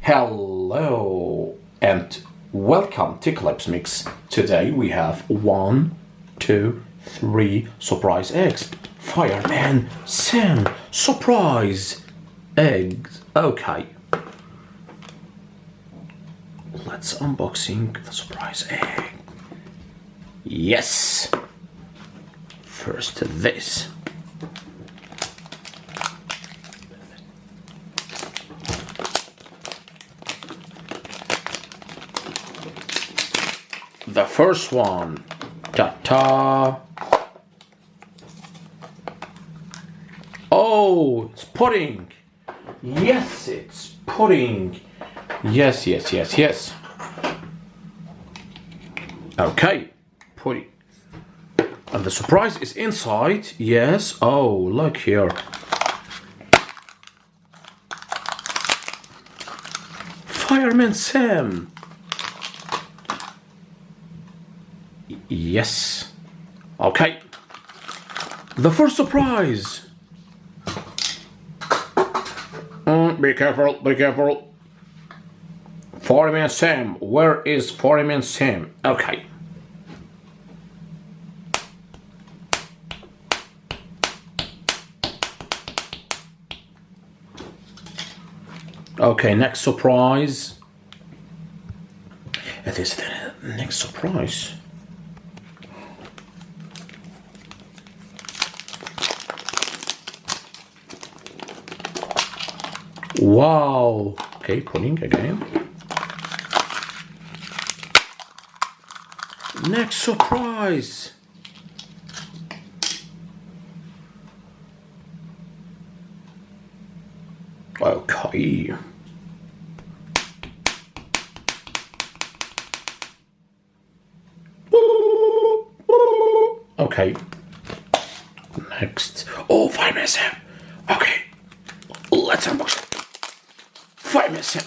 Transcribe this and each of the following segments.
Hello and welcome to Clipsmixxx. Today we have 1, 2, 3 surprise eggs. Fireman, Sam, surprise eggs. Okay. Let's unboxing the surprise egg. Yes. First this. The first one. Ta-ta. Oh, it's pudding. Yes, it's pudding. Yes. Okay, pudding. And the surprise is inside. Yes. Oh, look here. Fireman Sam. Yes. Okay. The first surprise. Be careful. Fireman Sam. Where is Fireman Sam? Okay. Okay, next surprise. It is the next surprise. Wow. Okay, pudding again. Next surprise. Okay. Okay. Next. Oh, Fireman Sam. Okay. Let's unbox it. Fireman Sam.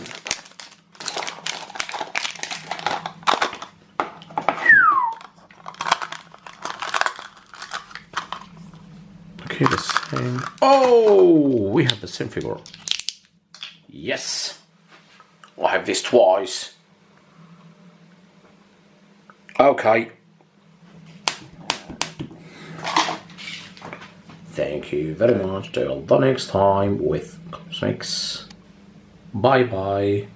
Okay, the same. Oh, we have the same figure. Yes. I have this twice. Okay. Thank you very much. Till the next time with Clipsmixxx. Bye bye.